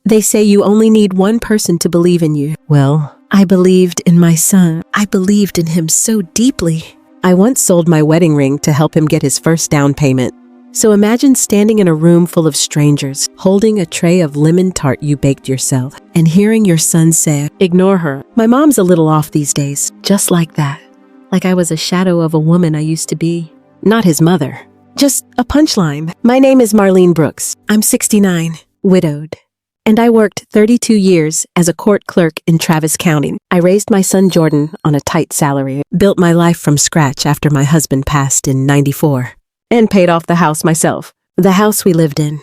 They say you only need one person to believe in you. Well, I believed in my son. I believed in him so deeply. I once sold my wedding ring to help him get his first down payment. So imagine standing in a room full of strangers, holding a tray of lemon tart you baked yourself, and hearing your son say, "Ignore her. My mom's a little off these days." Just like that. Like I was a shadow of a woman I used to be. Not his mother. Just a punchline. My name is Marlene Brooks. I'm 69, widowed. And I worked 32 years as a court clerk in Travis County. I raised my son Jordan on a tight salary, built my life from scratch after my husband passed in '94. And paid off the house myself. The house we lived in,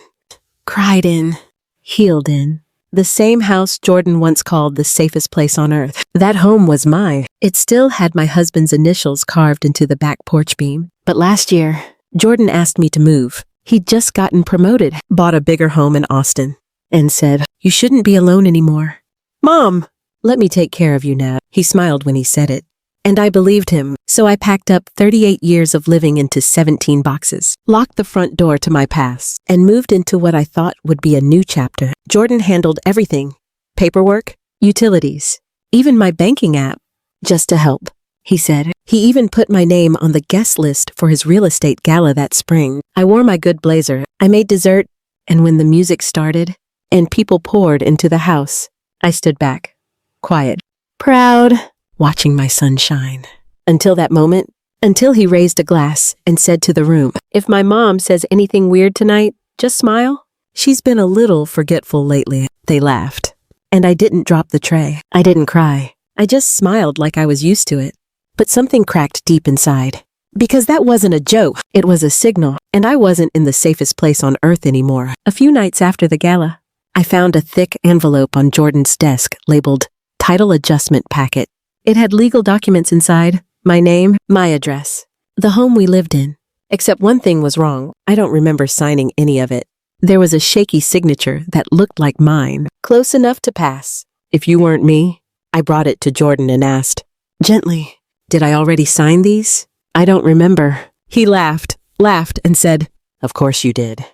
cried in, healed in. The same house Jordan once called the safest place on earth. That home was mine. It still had my husband's initials carved into the back porch beam. But last year, Jordan asked me to move. He'd just gotten promoted, bought a bigger home in Austin, and said, "You shouldn't be alone anymore." "Mom, let me take care of you now." He smiled when he said it. And I believed him, so I packed up 38 years of living into 17 boxes, locked the front door to my past, and moved into what I thought would be a new chapter. Jordan handled everything: paperwork, utilities, even my banking app, just to help, he said. He even put my name on the guest list for his real estate gala that spring. I wore my good blazer, I made dessert, and when the music started and people poured into the house, I stood back, quiet, proud, watching my son shine. Until that moment, until he raised a glass and said to the room, "If my mom says anything weird tonight, just smile. She's been a little forgetful lately." They laughed. And I didn't drop the tray. I didn't cry. I just smiled like I was used to it. But something cracked deep inside. Because that wasn't a joke. It was a signal. And I wasn't in the safest place on earth anymore. A few nights after the gala, I found a thick envelope on Jordan's desk labeled Title Adjustment Packet. It had legal documents inside, my name, my address, the home we lived in. Except one thing was wrong. I don't remember signing any of it. There was a shaky signature that looked like mine, close enough to pass. If you weren't me, I brought it to Jordan and asked, gently, "Did I already sign these?" "I don't remember." He laughed and said, "Of course you did."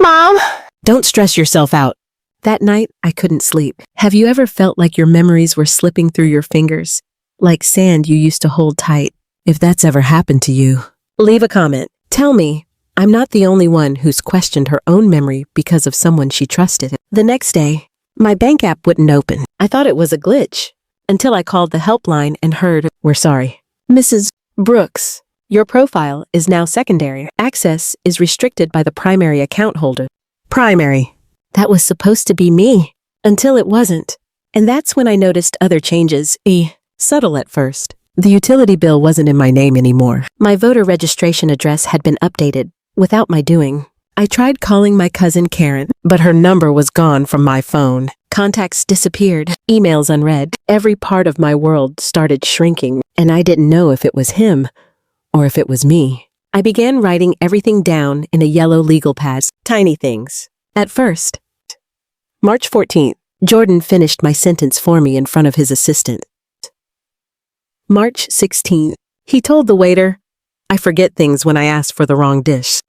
"Mom!" "Don't stress yourself out." That night, I couldn't sleep. Have you ever felt like your memories were slipping through your fingers? Like sand you used to hold tight? If that's ever happened to you, leave a comment. Tell me, I'm not the only one who's questioned her own memory because of someone she trusted. The next day, my bank app wouldn't open. I thought it was a glitch until I called the helpline and heard, "We're sorry. Mrs. Brooks, your profile is now secondary. Access is restricted by the primary account holder." Primary. That was supposed to be me, until it wasn't. And that's when I noticed other changes, subtle at first. The utility bill wasn't in my name anymore. My voter registration address had been updated, without my doing. I tried calling my cousin Karen, but her number was gone from my phone. Contacts disappeared, emails unread. Every part of my world started shrinking, and I didn't know if it was him or if it was me. I began writing everything down in a yellow legal pad, tiny things. At first, March 14th, Jordan finished my sentence for me in front of his assistant. March 16th, he told the waiter, "I forget things when I ask for the wrong dish."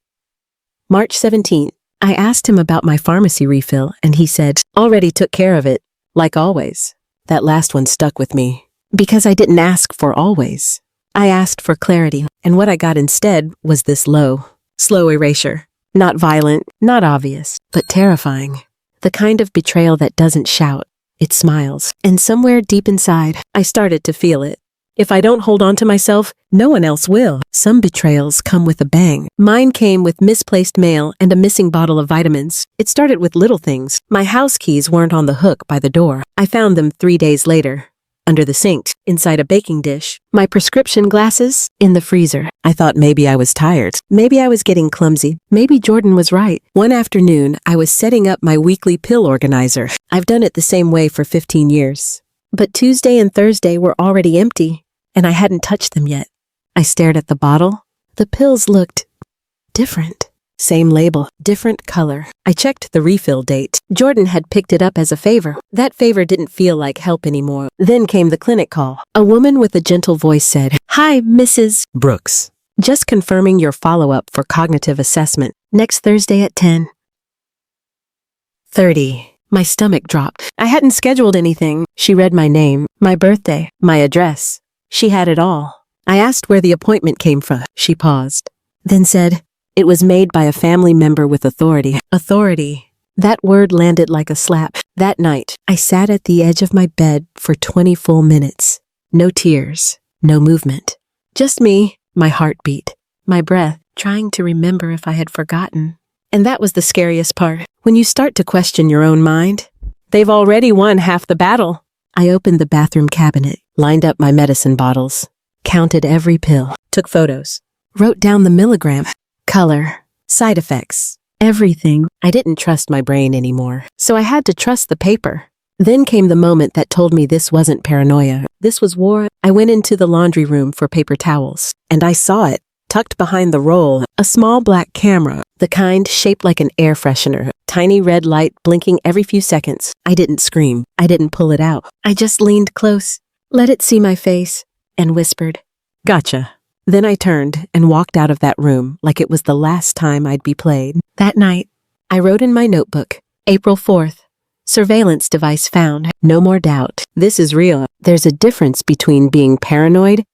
March 17th, I asked him about my pharmacy refill and he said, "Already took care of it, like always." That last one stuck with me because I didn't ask for always. I asked for clarity, and what I got instead was this slow erasure. Not violent, not obvious, but terrifying. The kind of betrayal that doesn't shout, it smiles. And somewhere deep inside, I started to feel it. If I don't hold on to myself, no one else will. Some betrayals come with a bang. Mine came with misplaced mail and a missing bottle of vitamins. It started with little things. My house keys weren't on the hook by the door. I found them 3 days later. Under the sink, inside a baking dish. My prescription glasses, in the freezer. I thought maybe I was tired. Maybe I was getting clumsy. Maybe Jordan was right. One afternoon, I was setting up my weekly pill organizer. I've done it the same way for 15 years. But Tuesday and Thursday were already empty, and I hadn't touched them yet. I stared at the bottle. The pills looked different. Same label, different color. I checked the refill date. Jordan had picked it up as a favor. That favor didn't feel like help anymore. Then came the clinic call. A woman with a gentle voice said, "Hi, Mrs. Brooks. Just confirming your follow-up for cognitive assessment. Next Thursday at 10:30. My stomach dropped. I hadn't scheduled anything. She read my name, my birthday, my address. She had it all. I asked where the appointment came from. She paused, then said, "It was made by a family member with authority." Authority. That word landed like a slap. That night, I sat at the edge of my bed for 20 full minutes. No tears, no movement. Just me, my heartbeat, my breath, trying to remember if I had forgotten. And that was the scariest part. When you start to question your own mind, they've already won half the battle. I opened the bathroom cabinet, lined up my medicine bottles, counted every pill, took photos, wrote down the milligram, color, side effects, everything. I didn't trust my brain anymore, so I had to trust the paper. Then came the moment that told me this wasn't paranoia. This was war. I went into the laundry room for paper towels, and I saw it, tucked behind the roll, a small black camera, the kind shaped like an air freshener, tiny red light blinking every few seconds. I didn't scream. I didn't pull it out. I just leaned close, let it see my face, and whispered, "Gotcha." Then I turned and walked out of that room like it was the last time I'd be played. That night, I wrote in my notebook, April 4th, surveillance device found. No more doubt. This is real. There's a difference between being paranoid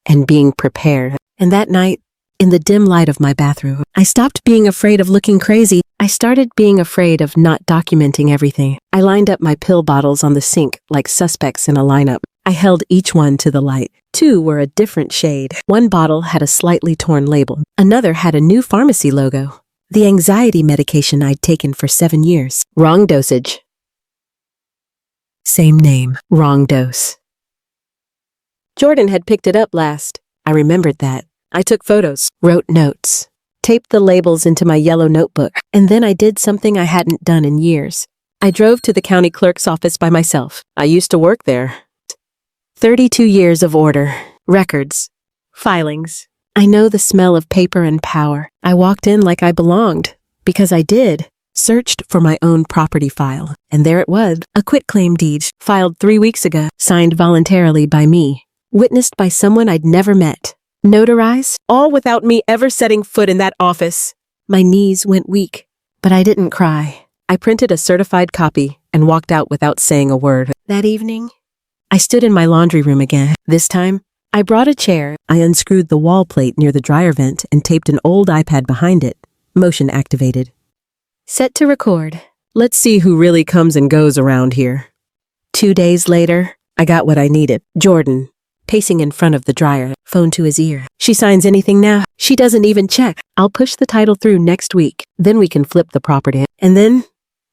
and being prepared. And that night, in the dim light of my bathroom, I stopped being afraid of looking crazy. I started being afraid of not documenting everything. I lined up my pill bottles on the sink like suspects in a lineup. I held each one to the light. 2 were a different shade. One bottle had a slightly torn label. Another had a new pharmacy logo. The anxiety medication I'd taken for 7 years. Wrong dosage. Same name. Wrong dose. Jordan had picked it up last. I remembered that. I took photos, wrote notes, taped the labels into my yellow notebook, and then I did something I hadn't done in years. I drove to the county clerk's office by myself. I used to work there. 32 years of order, records, filings. I know the smell of paper and power. I walked in like I belonged, because I did. Searched for my own property file, and there it was, a quitclaim deed, filed 3 weeks ago, signed voluntarily by me, witnessed by someone I'd never met. Notarized, all without me ever setting foot in that office. My knees went weak, but I didn't cry. I printed a certified copy and walked out without saying a word. That evening, I stood in my laundry room again. This time, I brought a chair. I unscrewed the wall plate near the dryer vent and taped an old iPad behind it. Motion activated. Set to record. Let's see who really comes and goes around here. 2 days later, I got what I needed. Jordan, pacing in front of the dryer, phone to his ear. She signs anything now. She doesn't even check. I'll push the title through next week. Then we can flip the property. And then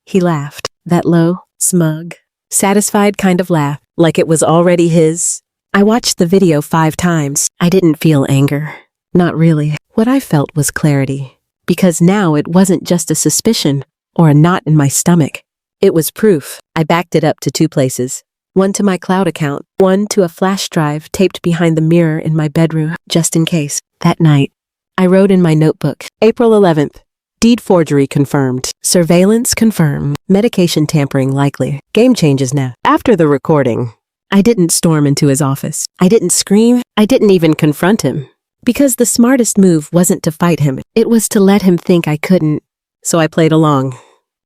he laughed. That low, smug, satisfied kind of laugh, like it was already his. I watched the video 5 times. I didn't feel anger. Not really. What I felt was clarity. Because now it wasn't just a suspicion or a knot in my stomach. It was proof. I backed it up to 2 places. One to my cloud account, one to a flash drive taped behind the mirror in my bedroom, just in case. That night, I wrote in my notebook, April 11th, deed forgery confirmed, surveillance confirmed, medication tampering likely, game changes now. After the recording, I didn't storm into his office. I didn't scream. I didn't even confront him. Because the smartest move wasn't to fight him. It was to let him think I couldn't. So I played along.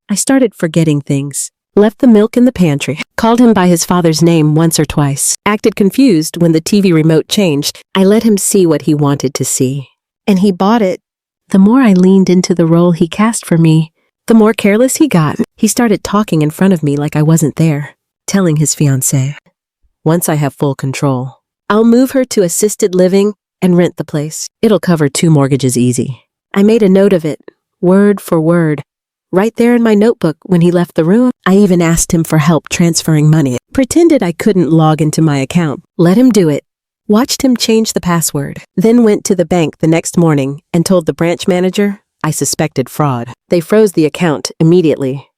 I started forgetting things. Left the milk in the pantry. Called him by his father's name once or twice. Acted confused when the TV remote changed. I let him see what he wanted to see. And he bought it. The more I leaned into the role he cast for me, the more careless he got. He started talking in front of me like I wasn't there. Telling his fiancée, once I have full control, I'll move her to assisted living and rent the place. It'll cover 2 mortgages easy. I made a note of it, word for word, right there in my notebook when he left the room. I even asked him for help transferring money. Pretended I couldn't log into my account. Let him do it. Watched him change the password. Then went to the bank the next morning and told the branch manager I suspected fraud. They froze the account immediately.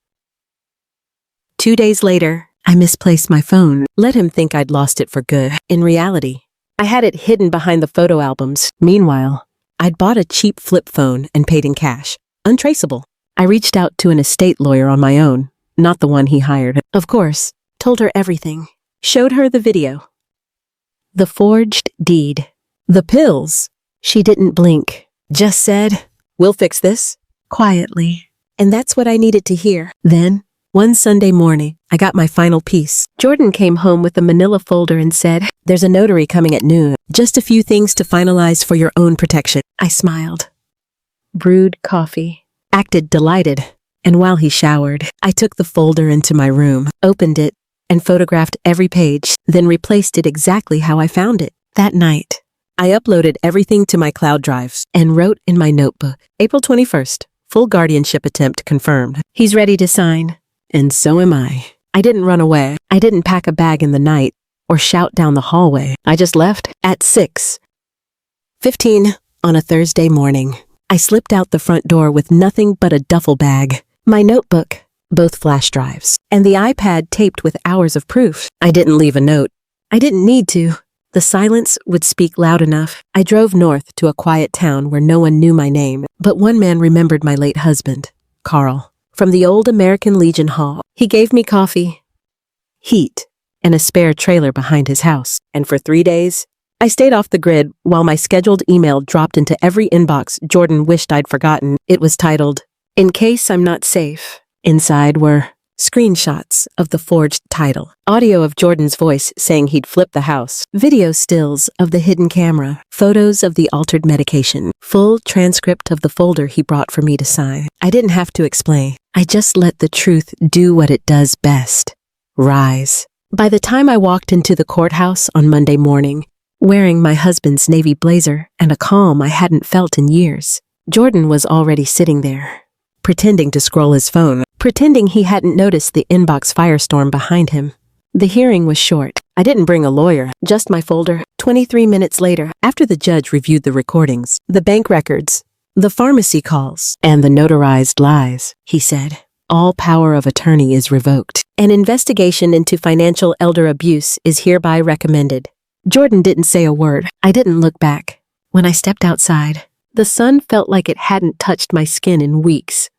2 days later, I misplaced my phone. Let him think I'd lost it for good. In reality, I had it hidden behind the photo albums. Meanwhile, I'd bought a cheap flip phone and paid in cash. Untraceable. I reached out to an estate lawyer on my own, not the one he hired. Of course, told her everything. Showed her the video. The forged deed. The pills. She didn't blink. Just said, "We'll fix this." Quietly. And that's what I needed to hear. Then, One Sunday morning, I got my final piece. Jordan came home with a manila folder and said, "There's a notary coming at noon. Just a few things to finalize for your own protection." I smiled, brewed coffee, acted delighted, and while he showered, I took the folder into my room, opened it, and photographed every page, then replaced it exactly how I found it. That night, I uploaded everything to my cloud drives and wrote in my notebook, April 21st, full guardianship attempt confirmed. He's ready to sign. And so am I. I didn't run away. I didn't pack a bag in the night or shout down the hallway. I just left at 6:15 on a Thursday morning. I slipped out the front door with nothing but a duffel bag, my notebook, both flash drives, and the iPad taped with hours of proof. I didn't leave a note. I didn't need to. The silence would speak loud enough. I drove north to a quiet town where no one knew my name, but one man remembered my late husband, Carl, from the old American Legion Hall. He gave me coffee, heat, and a spare trailer behind his house. And for 3 days, I stayed off the grid while my scheduled email dropped into every inbox Jordan wished I'd forgotten. It was titled, "In Case I'm Not Safe." Inside were screenshots of the forged title, audio of Jordan's voice saying he'd flip the house, video stills of the hidden camera, photos of the altered medication, full transcript of the folder he brought for me to sign. I didn't have to explain. I just let the truth do what it does best, rise. By the time I walked into the courthouse on Monday morning, wearing my husband's navy blazer and a calm I hadn't felt in years, Jordan was already sitting there, pretending to scroll his phone, pretending he hadn't noticed the inbox firestorm behind him. The hearing was short. I didn't bring a lawyer, just my folder. 23 minutes later, after the judge reviewed the recordings, the bank records, the pharmacy calls, and the notarized lies, he said, "All power of attorney is revoked. An investigation into financial elder abuse is hereby recommended." Jordan didn't say a word. I didn't look back. When I stepped outside, the sun felt like it hadn't touched my skin in weeks.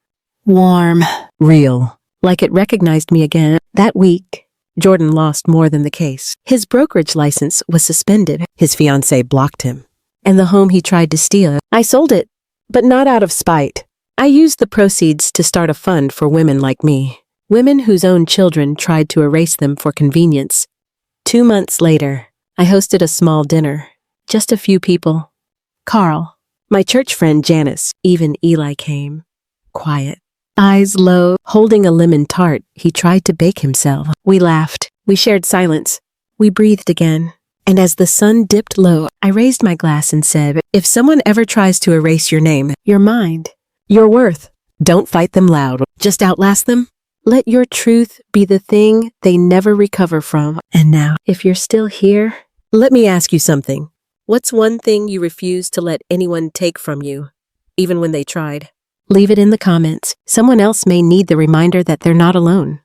Warm, real, like it recognized me again. That week, Jordan lost more than the case. His brokerage license was suspended. His fiancée blocked him. And the home he tried to steal, I sold it, but not out of spite. I used the proceeds to start a fund for women like me, women whose own children tried to erase them for convenience. 2 months later, I hosted a small dinner. Just a few people. Carl, my church friend Janice, even Eli came. Quiet. Eyes low, holding a lemon tart he tried to bake himself. We laughed. We shared silence. We breathed again. And as the sun dipped low, I raised my glass and said, "If someone ever tries to erase your name, your mind, your worth, don't fight them loud. Just outlast them. Let your truth be the thing they never recover from." And now, if you're still here, let me ask you something. What's one thing you refuse to let anyone take from you, even when they tried? Leave it in the comments. Someone else may need the reminder that they're not alone.